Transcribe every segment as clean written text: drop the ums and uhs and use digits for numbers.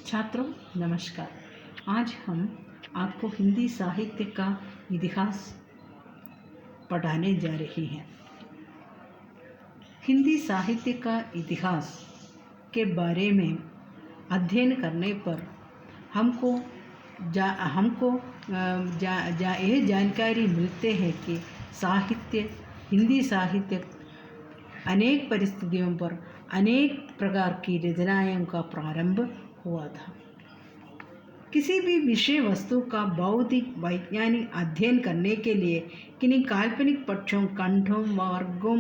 छात्रों नमस्कार। आज हम आपको हिंदी साहित्य का इतिहास पढ़ाने जा रहे हैं। हिंदी साहित्य का इतिहास के बारे में अध्ययन करने पर हमको ये जानकारी मिलते हैं कि हिंदी साहित्य अनेक परिस्थितियों पर अनेक प्रकार की रचनाओं का प्रारंभ हुआ था। किसी भी विषय वस्तु का बौद्धिक वैज्ञानिक अध्ययन करने के लिए किन्हीं काल्पनिक पक्षों, खंडों, वर्गों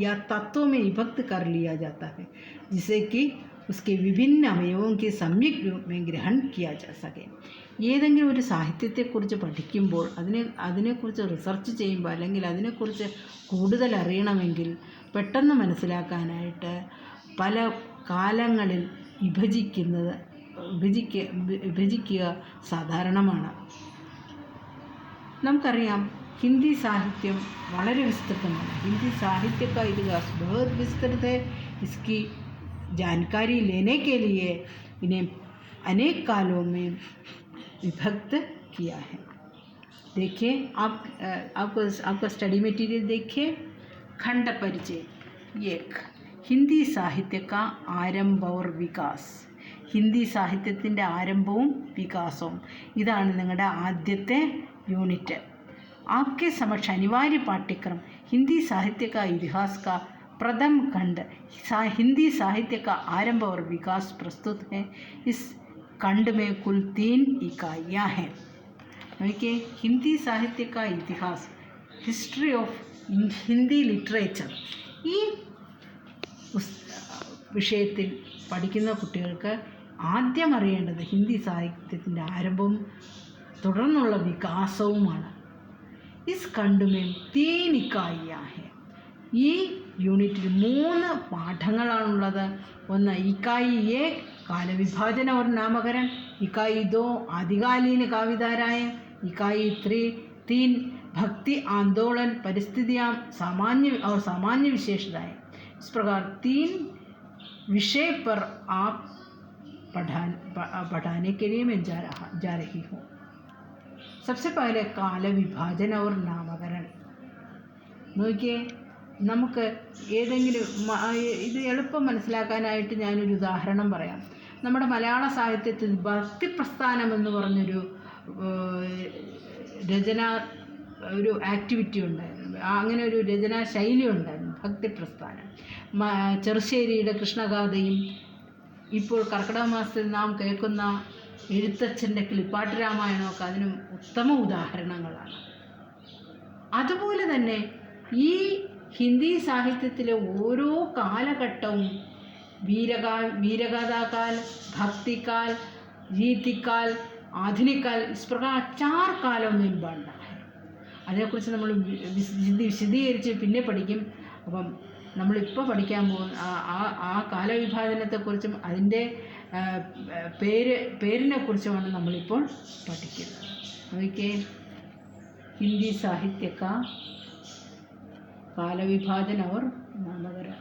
या तत्वों में विभक्त कर लिया जाता है, जिससे कि उसके विभिन्न अवयवों के सम्यक रूप में ग्रहण किया जा सके। ഏതെങ്കിലും ഒരു സാഹിത്യത്തെക്കുറിച്ച് പഠിക്കുമ്പോൾ അതിനെക്കുറിച്ച് റിസർച്ച് ചെയ്യുമ്പോൾ അല്ലെങ്കിൽ അതിനെക്കുറിച്ച് കൂടുതൽ അറിയണമെങ്കിൽ പെട്ടെന്ന് മനസ്സിലാക്കാനായിട്ട് പല കാലങ്ങളിൽ വിഭജിക്കുക സാധാരണമാണ്. നമുക്കറിയാം, हिंदी साहित्य വളരെ विस्तृतമാണ്. हिंदी साहित्य का इतिहास बहुत विस्तृत है. इसकी जानकारी लेने के लिए इन्हें अनेक कालों में विभक्त किया है. देखिए, आपका स्टडी मटेरियल देखिए. खंड परिचय. एक, हिंदी साहित्य का आरंभ और विकास. ഹിന്ദി സാഹിത്യത്തിൻ്റെ ആരംഭവും വികാസവും ഇതാണ് നിങ്ങളുടെ ആദ്യത്തെ യൂണിറ്റ്. आपके समक्ष अनिवार्य पाठ्यक्रम हिंदी साहित्य का इतिहास का प्रथम खंड हिंदी साहित्य का आरंभ और विकास प्रस्तुत है. इस खंड में कुल 3 इकाइयाँ हैं. देखिए, हिंदी साहित्य का इतिहास, हिस्ट्री ऑफ हिंदी लिटरेचर. ഈ വിഷയത്തിൽ പഠിക്കുന്ന കുട്ടികൾക്ക് ആദ്യം അറിയേണ്ടത് ഹിന്ദി സാഹിത്യത്തിൻ്റെ ആരംഭവും തുടർന്നുള്ള വികാസവുമാണ്. इस खंड में 3 इकाइयाँ हैं. ഈ യൂണിറ്റിൽ 3 പാഠങ്ങളാണുള്ളത്. ഒന്ന്, ഇക്കായി എ കാലവിഭാജന और नामकरण. इकाई 2 आदिकालीन काव्यधाराएं. इकाई 3 भक्ति आंदोलन, परिस्थितियाँ, सामान्य विशेषताएं. इस प्रकार 3 विषय पर आप पढ़ाने के लिए मैं जा रही हूँ. सबसे पहले കാലവിഭാജന और नामकरण. നോക്കിയേ, നമുക്ക് ഏതെങ്കിലും ഇത് എളുപ്പം മനസ്സിലാക്കാനായിട്ട് ഞാനൊരു ഉദാഹരണം പറയാം. നമ്മുടെ മലയാള സാഹിത്യത്തിൽ ഭക്തിപ്രസ്ഥാനം എന്ന് പറഞ്ഞൊരു ഒരു ആക്ടിവിറ്റി ഉണ്ടായിരുന്നു. അങ്ങനെ ഒരു രചനാ ശൈലി ഉണ്ടായിരുന്നു, ഭക്തിപ്രസ്ഥാനം. ചെറുശ്ശേരിയുടെ കൃഷ്ണഗാഥയും ഇപ്പോൾ കർക്കിടക മാസത്തിൽ നാം കേൾക്കുന്ന എഴുത്തച്ഛൻ്റെ കിളിപ്പാട്ട് രാമായണമൊക്കെ അതിന് ഉത്തമ ഉദാഹരണങ്ങളാണ്. അതുപോലെ തന്നെ ഈ ഹിന്ദി സാഹിത്യത്തിലെ ഓരോ കാലഘട്ടവും വീരഗാഥാകാൽ, ഭക്തികാൽ, रीतिकाल, आधुनिक काल, इस प्रकार 4 कालों में बनता है. അതിനെക്കുറിച്ച് നമ്മൾ വിശദീകരിച്ച് പിന്നെ പഠിക്കും. അപ്പം നമ്മളിപ്പോൾ പഠിക്കാൻ പോകുന്ന ആ കാലവിഭാജനത്തെക്കുറിച്ചും അതിൻ്റെ പേരിനെക്കുറിച്ചുമാണ് നമ്മളിപ്പോൾ പഠിക്കുന്നത്. നോക്കിയേ, ഹിന്ദി സാഹിത്യ का कालविभाजन और नामकरण.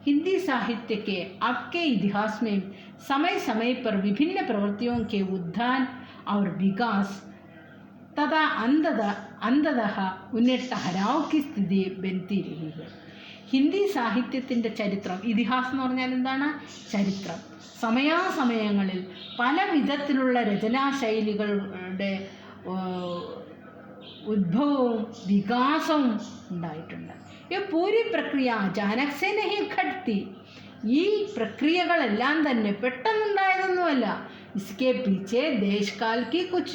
हिंदी साहित्य के अब के इतिहास में समय समय पर विभिन्न प्रवृत्तियों के उत्थान और विकास तथा अंततः उन्हें ठहराव की स्थिति बनती रही है. ഹിന്ദി സാഹിത്യത്തിൻ്റെ ചരിത്രം, ഇതിഹാസം എന്ന് പറഞ്ഞാൽ എന്താണ്? ചരിത്രം. സമയാസമയങ്ങളിൽ പല വിധത്തിലുള്ള രചനാശൈലികളുടെ ഉദ്ഭവവും വികാസവും ഉണ്ടായിട്ടുണ്ട്. ഈ പൂരി പ്രക്രിയ അചാനക് സേ നഹി ഘട്തി. ഈ പ്രക്രിയകളെല്ലാം തന്നെ പെട്ടെന്നുണ്ടായതൊന്നുമല്ല. इसके पीछे देश काल की कुछ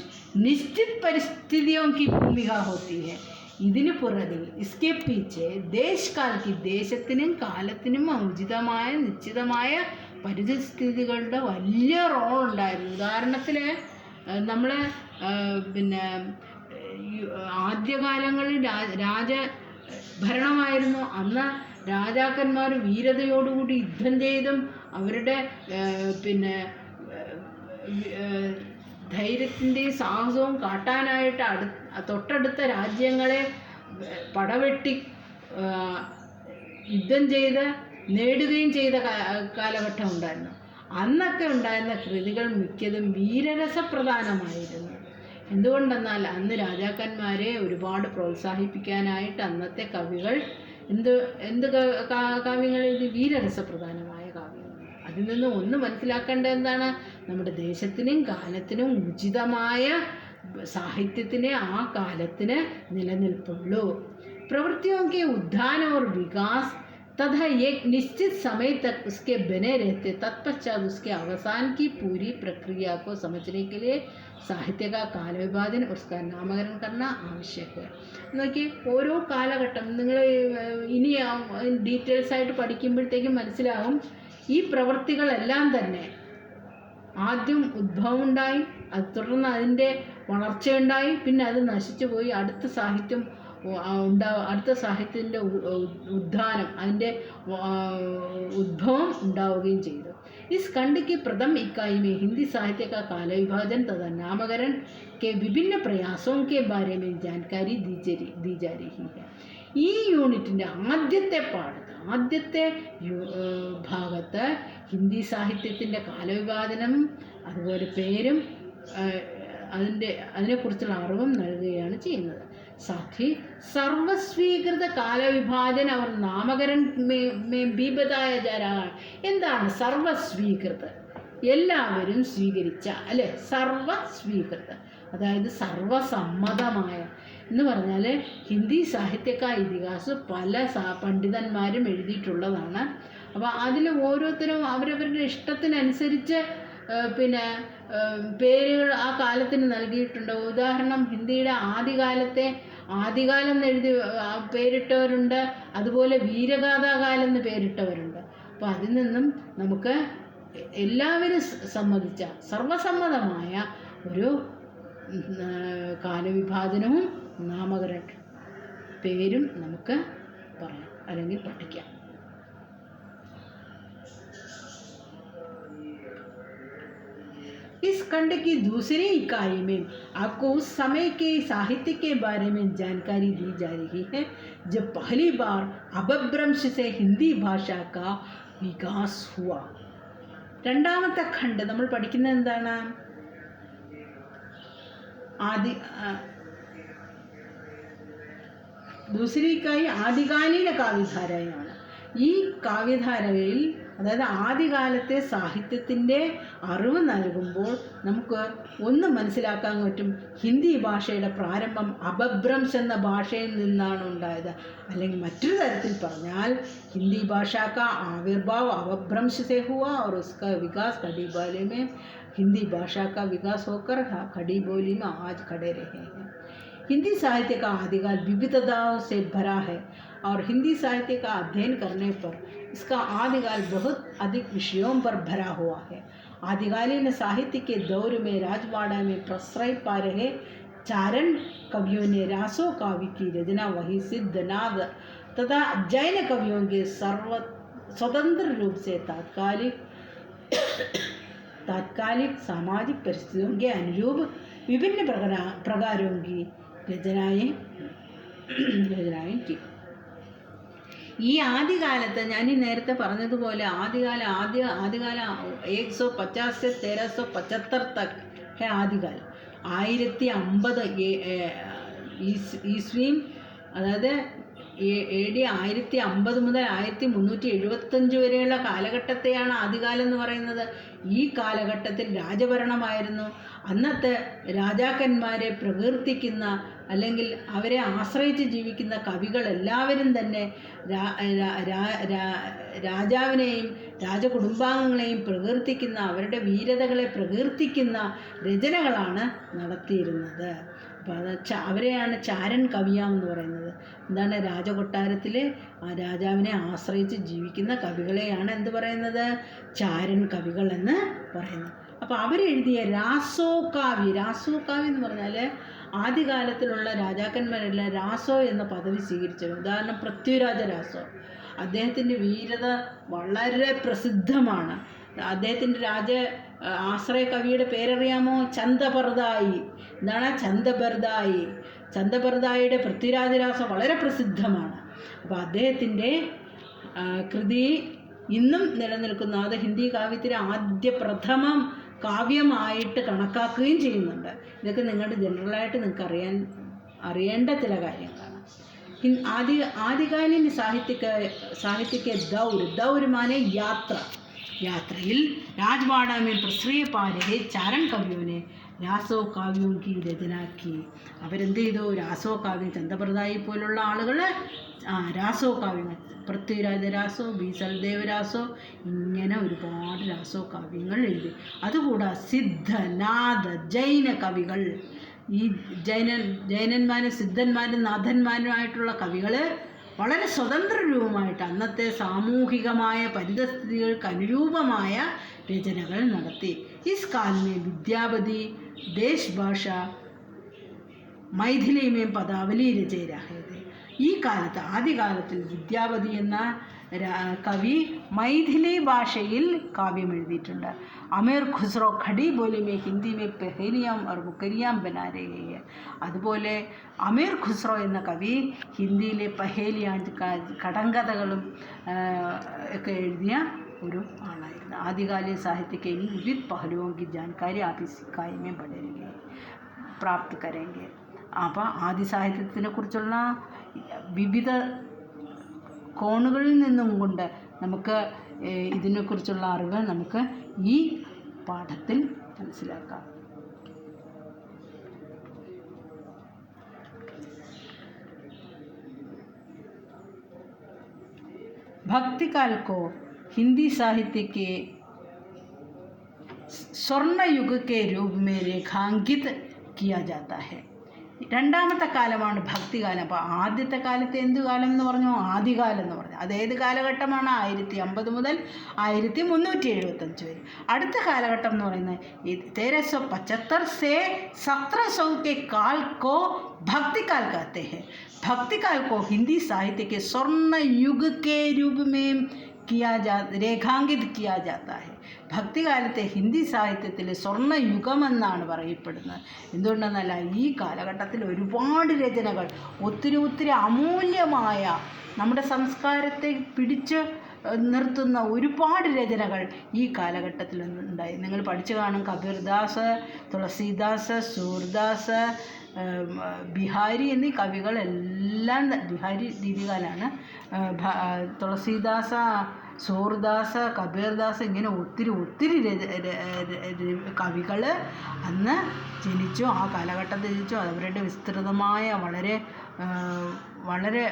निश्चित परिस्थितियों की भूमिका होती है. ഇതിന് പുറകിൽ इसके पीछे देश काल की ദേശത്തിനും കാലത്തിനും ഉചിതമായ നിശ്ചിതമായ പരിസ്ഥിതികളുടെ വലിയ റോൾ ഉണ്ടായിരുന്നു. ഉദാഹരണത്തിന് നമ്മൾ ആദ്യകാലങ്ങളിൽ രാജഭരണമായിരുന്നു. അന്ന് രാജാക്കന്മാർ വീരതയോടുകൂടി യുദ്ധം ചെയ്തും അവരുടെ ധൈര്യത്തിൻ്റെയും സാഹസവും കാട്ടാനായിട്ട് തൊട്ടടുത്ത രാജ്യങ്ങളെ പടവെട്ടി യുദ്ധം ചെയ്ത് നേടുകയും ചെയ്ത കാലഘട്ടം ഉണ്ടായിരുന്നു. അന്നൊക്കെ ഉണ്ടായിരുന്ന കൃതികൾ മിക്കതും വീരരസപ്രധാനമായിരുന്നു. എന്തുകൊണ്ടെന്നാൽ അന്ന് രാജാക്കന്മാരെ ഒരുപാട് പ്രോത്സാഹിപ്പിക്കാനായിട്ട് അന്നത്തെ കവികൾ എന്ത് കാവ്യങ്ങൾ എഴുതി? വീരരസപ്രധാനമായ കാവ്യങ്ങൾ. അതിൽ നിന്ന് ഒന്ന് മനസ്സിലാക്കേണ്ടത് എന്താണ്? നമ്മുടെ ദേശത്തിനും കാലത്തിനും ഉചിതമായ സാഹിത്യത്തിനെ ആ കാലത്തിന് നിലനിൽപ്പുള്ളൂ. प्रवृत्तियों के उत्थान और विकास तथा एक निश्चित समय तक उसके बने रहते, तत्पश्चात उसके अवसान की पूरी प्रक्रिया को समझने के लिए साहित्य का कालविभाजन उसका नामकरण करना आवश्यक है. നോക്കിയേ, ഓരോ കാലഘട്ടം നിങ്ങൾ ഇനി ഡീറ്റെയിൽസ് ആയിട്ട് പഠിക്കുമ്പോഴത്തേക്കും മനസ്സിലാകും. ഈ പ്രവൃത്തികളെല്ലാം തന്നെ ആദ്യം ഉദ്ഭവം ഉണ്ടായി, അത് തുടർന്ന് അതിൻ്റെ വളർച്ചയുണ്ടായി, പിന്നെ അത് നശിച്ചു പോയി, അടുത്ത സാഹിത്യത്തിൻ്റെ ഉദ്ധാനം, അതിൻ്റെ ഉദ്ഭവം ഉണ്ടാവുകയും ചെയ്തു. इस खंड की प्रथम इकाई में हिंदी साहित्य का काल विभाजन तथा नामकरण के विभिन्न प्रयासों के बारे में जानकारी दी जा रही है. ഈ യൂണിറ്റിൻ്റെ ആദ്യത്തെ ഭാഗത്ത് ഹിന്ദി സാഹിത്യത്തിൻ്റെ കാലവിഭാജനം, അതുപോലെ പേരും അതിനെക്കുറിച്ചുള്ള അറിവും നൽകുകയാണ് ചെയ്യുന്നത്. साथ ही സർവസ്വീകൃത കാലവിഭാജൻ അവർ നാമകരൺ भी बताया जा रहा है. എന്താണ് സർവസ്വീകൃത? എല്ലാവരും സ്വീകരിച്ച, അല്ലെ? സർവസ്വീകൃത അതായത് സർവസമ്മതമായ എന്ന് പറഞ്ഞാൽ ഹിന്ദി സാഹിത്യക്കാ ഇതിഹാസ് പല പണ്ഡിതന്മാരും എഴുതിയിട്ടുള്ളതാണ്. അപ്പോൾ അതിൽ ഓരോരുത്തരും അവരവരുടെ ഇഷ്ടത്തിനനുസരിച്ച് പേരുകൾ ആ കാലത്തിന് നൽകിയിട്ടുണ്ട്. ഉദാഹരണം, ഹിന്ദിയുടെ ആദികാലം എന്ന് എഴുതി പേരിട്ടവരുണ്ട്, അതുപോലെ വീരഗാഥാകാലം എന്ന് പേരിട്ടവരുണ്ട്. അപ്പോൾ അതിൽ നിന്നും നമുക്ക് എല്ലാവരും സമ്മതിച്ച സർവസമ്മതമായ ഒരു കാലവിഭാജനവും നാമകരണ പേരും നമുക്ക് പറയാം അല്ലെങ്കിൽ പഠിക്കാം. इस खंड की दूसरी इकाई में आपको उस समय के साहित्य के बारे में जानकारी दी जा रही है जब पहली बार अपभ्रंश से हिंदी भाषा का विकास हुआ. രണ്ടാമത്തെ ഖണ്ഡ് നമ്മൾ പഠിക്കുന്നത് എന്താണ്? दूसरी इकाई ആദികാലീന കാവ്യധാരയാണ്. ഈ കാവ്യധാരയിൽ, അതായത് ആദ്യകാലത്തെ സാഹിത്യത്തിൻ്റെ അറിവ് നൽകുമ്പോൾ നമുക്ക് ഒന്ന് മനസ്സിലാക്കാൻ പറ്റും, ഹിന്ദി ഭാഷയുടെ പ്രാരംഭം അപഭ്രംശ് എന്ന ഭാഷയിൽ നിന്നാണ് ഉണ്ടായത്. അല്ലെങ്കിൽ മറ്റൊരു തരത്തിൽ പറഞ്ഞാൽ ഹിന്ദി ഭാഷ का आविर्भाव अपभ्रंश से हुआ और उसका विकास खड़ी बोली में हिंदी भाषा का विकास होकर खड़ी बोली में आज खड़े रहे हैं. हिंदी साहित्य का आदिकाल विविधताओं से भरा है और हिंदी साहित्य का अध्ययन करने पर इसका आदिकाल बहुत अधिक विषयों पर भरा हुआ है. आदिकालीन साहित्य के दौर में राजवाड़ा में प्रश्रय पा रहे चारण कवियों ने रासो काव्य की रचना वही सिद्धनाद तथा जैन कवियों के स्वतंत्र रूप से तात्कालिक सामाजिक परिस्थितियों के अनुरूप विभिन्न प्रकारों की रचनाएं की. ഈ ആദ്യകാലത്ത് ഞാൻ ഈ നേരത്തെ പറഞ്ഞതുപോലെ ആദ്യകാല 150 से 1375 तक है ആദ്യകാലം. 1050 ഈസ്വിയും, അതായത് AD 1050 മുതൽ 1375 വരെയുള്ള കാലഘട്ടത്തെയാണ് ആദ്യകാലം എന്ന് പറയുന്നത്. ഈ കാലഘട്ടത്തിൽ രാജഭരണമായിരുന്നു. അന്നത്തെ രാജാക്കന്മാരെ പ്രകീർത്തിക്കുന്ന അല്ലെങ്കിൽ അവരെ ആശ്രയിച്ച് ജീവിക്കുന്ന കവികളെല്ലാവരും തന്നെ രാജാവിനെയും രാജകുടുംബാംഗങ്ങളെയും പ്രകീർത്തിക്കുന്ന, അവരുടെ വീരതകളെ പ്രകീർത്തിക്കുന്ന രചനകളാണ് നടത്തിയിരുന്നത്. അപ്പോൾ അവരെയാണ് ചാരൻ കവിയാം എന്ന് പറയുന്നത്. എന്താണ്? രാജകൊട്ടാരത്തിൽ ആ രാജാവിനെ ആശ്രയിച്ച് ജീവിക്കുന്ന കവികളെയാണ് എന്ത് പറയുന്നത്? ചാരൻ കവികൾ എന്ന് പറയുന്നത്. അപ്പോൾ അവരെഴുതിയ രാസോ കാവ്യ എന്ന് പറഞ്ഞാൽ ആദ്യകാലത്തിലുള്ള രാജാക്കന്മാരെല്ലാം രാസോ എന്ന പദവി സ്വീകരിച്ചത്. ഉദാഹരണം പൃഥ്വിരാജ രാസോ, അദ്ദേഹത്തിൻ്റെ വീരത വളരെ പ്രസിദ്ധമാണ്. അദ്ദേഹത്തിൻ്റെ ആശ്രയ കവിയുടെ പേരറിയാമോ? ചന്ദബർദായി. എന്താണ് ചന്ദബർദായിയുടെ പൃഥ്വിരാജ രാസോ വളരെ പ്രസിദ്ധമാണ്. അപ്പോൾ അദ്ദേഹത്തിൻ്റെ കൃതി ഇന്നും നിലനിൽക്കുന്ന അത് ഹിന്ദി കാവ്യത്തിലെ ആദ്യ പ്രഥമം കാവ്യമായിട്ട് കണക്കാക്കുകയും ചെയ്യുന്നുണ്ട്. ഇതൊക്കെ നിങ്ങളുടെ ജനറലായിട്ട് നിങ്ങൾക്ക് അറിയേണ്ട ചില കാര്യങ്ങളാണ്. आदिकालीन साहित्य के दौर माने यात्रा। यात्राയിൽ राजवाड़ा में प्रश्रय पा रहे चारण कवियों ने രാസോ കാവ്യവും की रचना की. അവരെന്ത് ചെയ്തു? രാസോ കാവ്യം, ചന്ദപ്രദായി പോലുള്ള ആളുകൾ രാസോ കാവ്യങ്ങൾ, പൃഥ്വിരാജ രാസോ, ബീസൽ ദേവരാസോ, ഇങ്ങനെ ഒരുപാട് രാസോ കാവ്യങ്ങൾ എഴുതി. അതുകൂടാതെ സിദ്ധ, നാഥ, ജൈന കവികൾ, ഈ ജൈനന്മാരും സിദ്ധന്മാരും നാഥന്മാരുമായിട്ടുള്ള കവികൾ വളരെ സ്വതന്ത്ര രൂപമായിട്ട് അന്നത്തെ സാമൂഹികമായ പരിതസ്ഥിതികൾക്ക് അനുരൂപമായ രചനകൾ നടത്തി. ഇസ് കാലമേ വിദ്യാപതി ദേശഭാഷ മൈഥിലിമേം പദാവലി രചയിരായത്. ഈ കാലത്ത് ആദ്യകാലത്തിൽ വിദ്യാപതി എന്ന കവി മൈഥിലി ഭാഷയിൽ കാവ്യം എഴുതിയിട്ടുണ്ട്. അമീർ ഖുസ്രോ ഖടി ബോലി മേ ഹിന്ദി മേ പെഹലിയാം और മുക്കരിയാം ബനാ രഹേ ഹൈ. അതുപോലെ അമീർ ഖുസ്രോ എന്ന കവി ഹിന്ദിയിലെ പഹേലിയാൻ കടങ്കഥകളും ഒക്കെ എഴുതിയ ഒരു ആളായിരുന്നു. ആദ്യകാലീन साहित्य के इन विविध पहलुओं की जानकारी आप इस इकाई में बढ़ेंगे प्राप्त करेंगे. അപ്പോൾ ആദ്യ സാഹിത്യത്തിനെ കുറിച്ചുള്ള വിവിധ കോണുകളിൽ നിന്നും കൊണ്ട് നമുക്ക് ഇതിനെക്കുറിച്ചുള്ള അറിവ് നമുക്ക് ഈ പാഠത്തിൽ മനസ്സിലാക്കാം. भक्तिकाल को हिंदी साहित्य के स्वर्ण युग के रूप में रेखांकित किया जाता है. രണ്ടാമത്തെ കാലമാണ് ഭക്തികാലം. അപ്പോൾ ആദ്യത്തെ കാലത്ത് എന്ത് കാലം എന്ന് പറഞ്ഞു? ആദികാലം എന്ന് പറഞ്ഞു. അതേത് കാലഘട്ടമാണ്? 1050 മുതൽ 1375 വരെ. അടുത്ത കാലഘട്ടം എന്ന് പറയുന്നത് 1375 से 1700 के काल को भक्तिकाल कहते हैं. भक्तिकाल को हिंदी साहित्य के स्वर्ण युग के रूप में രേഖാങ്കിത് കിയാ ജാത്ത ഹെ. ഭക്തികാലത്തെ ഹിന്ദി സാഹിത്യത്തിലെ സ്വർണ്ണ യുഗമെന്നാണ് പറയപ്പെടുന്നത്. എന്തുകൊണ്ടെന്നല്ല, ഈ കാലഘട്ടത്തിൽ ഒരുപാട് രചനകൾ, ഒത്തിരി അമൂല്യമായ നമ്മുടെ സംസ്കാരത്തെ പിടിച്ച് നിർത്തുന്ന ഒരുപാട് രചനകൾ ഈ കാലഘട്ടത്തിൽ ഉണ്ടായി. നിങ്ങൾ പഠിച്ചു കാണും. കബീർദാസ്, തുളസീദാസ്, സൂർദാസ്, ബിഹാരി എന്നീ കവികളെല്ലാം ബിഹാരി രീതികാലാണ്. തുളസീദാസ, സൂർദാസ്, കബീർദാസ്, ഇങ്ങനെ ഒത്തിരി കവികൾ അന്ന് ജനിച്ചു. ആ കാലഘട്ടത്തിൽ ജനിച്ചു. അവരുടെ വിസ്തൃതമായ വളരെ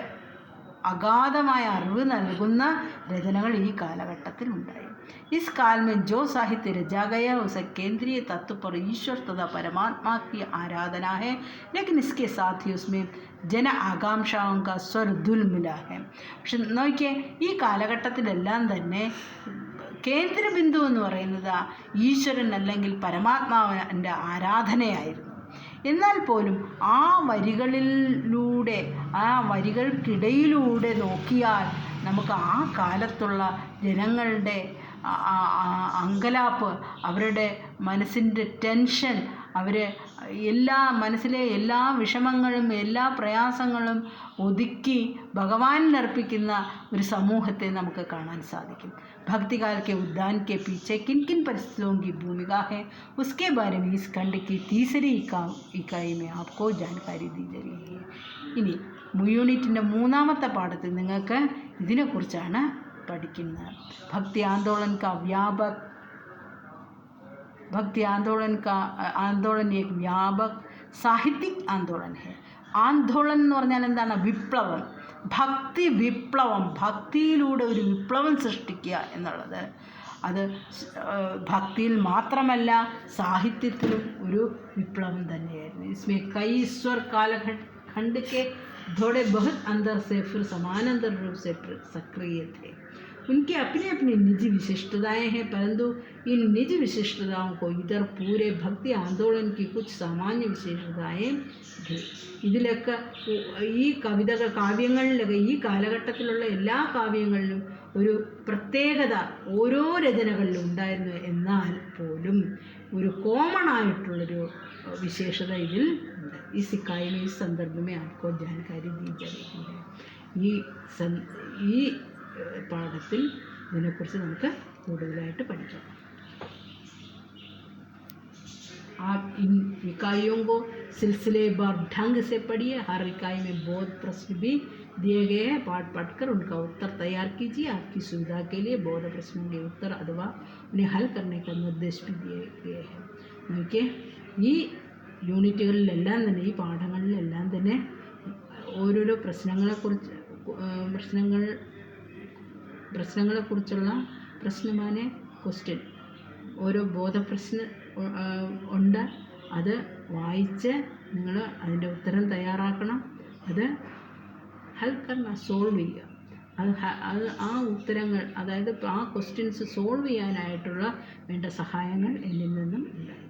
അഗാധമായ അറിവ് നൽകുന്ന രചനകൾ ഈ കാലഘട്ടത്തിൽ ഉണ്ടായി. इस काल में जो साहित्य रचा गया उसे केंद्रीय तत्व पर ईश्वर तथा परमात्मा की आराधना है, लेकिन इसके साथ ही उसमें ജന ആകാംക്ഷാങ്ക സ്വരദുൽ മില ഹെ. പക്ഷെ നോക്കിയേ, ഈ കാലഘട്ടത്തിലെല്ലാം തന്നെ കേന്ദ്രബിന്ദു എന്ന് പറയുന്നത് ഈശ്വരൻ അല്ലെങ്കിൽ പരമാത്മാവിൻ്റെ ആരാധനയായിരുന്നു. എന്നാൽ പോലും ആ വരികൾക്കിടയിലൂടെ നോക്കിയാൽ നമുക്ക് ആ കാലത്തുള്ള ജനങ്ങളുടെ അങ്കലാപ്പ്, അവരുടെ മനസ്സിൻ്റെ ടെൻഷൻ, മനസ്സിലെ എല്ലാ വിഷമങ്ങളും എല്ലാ പ്രയാസങ്ങളും ഒതുക്കി ഭഗവാനിനർപ്പിക്കുന്ന ഒരു സമൂഹത്തെ നമുക്ക് കാണാൻ സാധിക്കും. भक्तिकाल के उद्यान के पीछे किन किन परिस्थितियों की भूमिका है, उसके बारे में इस खंड की तीसरी इकाई में आपको जानकारी दी जा रही है. ഇനി യൂണിറ്റിൻ്റെ 3ാമത്തെ പാഠത്തിൽ നിങ്ങൾക്ക് ഇതിനെക്കുറിച്ചാണ് പഠിക്കുന്നത്. भक्ति आंदोलन एक व्यापक साहित्यिक आंदोलन है. ആന്തോളൻ എന്ന് പറഞ്ഞാൽ എന്താണ്? വിപ്ലവം, ഭക്തി വിപ്ലവം. ഭക്തിയിലൂടെ ഒരു വിപ്ലവം സൃഷ്ടിക്കുക എന്നുള്ളത് അത് ഭക്തിയിൽ മാത്രമല്ല സാഹിത്യത്തിലും ഒരു വിപ്ലവം തന്നെയായിരുന്നു. इसमें कई ईश्वर कालखंड के थोड़े बहुत अंदर से फिर समानांतर रूप से सक्रिय थे. उनकी अपनी अपनी निजी विशिष्टताएं हैं, परंतु इन निजी विशिष्टताओं को इधर पूरे भक्ति आंदोलन की कुछ सामान्य विशेषताएं थी. ഇതിലൊക്കെ ഈ കാവ്യങ്ങളിലൊക്കെ ഈ കാലഘട്ടത്തിലുള്ള എല്ലാ കാവ്യങ്ങളിലും ഒരു പ്രത്യേകത ഓരോ രചനകളിലും ഉണ്ടായിരുന്നു. എന്നാൽ പോലും ഒരു കോമൺ ആയിട്ടുള്ളൊരു വിശേഷത ഇതിൽ ഉണ്ട്. ഈ സിക്കായിലെ ഈ സന്ദർഭമേ ആർക്കോ ജാൻകാരി दी जा रही है. ഈ പാഠത്തിൽ ഇതിനെക്കുറിച്ച് നമുക്ക് കൂടുതലായിട്ട് പഠിക്കാം. आप इन इकाइयों को सिलसिलेवार ढंग से पढ़िए. हर इकाई में बहुत प्रश्न भी दिए गए हैं. पाठ पढ़कर उनका उत्तर तैयार कीजिए. आपकी सुविधा के लिए बहुत प्रश्नों के उत्तर अथवा उन्हें हल करने का निर्देश भी दिए गए हैं. നോക്കിയേ, ഈ യൂണിറ്റുകളിലെല്ലാം തന്നെ, ഈ പാഠങ്ങളിലെല്ലാം തന്നെ ഓരോരോ പ്രശ്നങ്ങളെക്കുറിച്ചുള്ള പ്രശ്നമാണ് ക്വസ്റ്റ്യൻ. ഓരോ ബോധപ്രശ്നം ഉണ്ട്. അത് വായിച്ച് നിങ്ങൾ അതിൻ്റെ ഉത്തരം തയ്യാറാക്കണം. അത് സോൾവ് ചെയ്യുക. അത് ആ ഉത്തരങ്ങൾ, അതായത് ആ ക്വസ്റ്റ്യൻസ് സോൾവ് ചെയ്യാനായിട്ടുള്ള വേണ്ട സഹായങ്ങൾ എന്നിൽ നിന്നും ഉണ്ടാകും.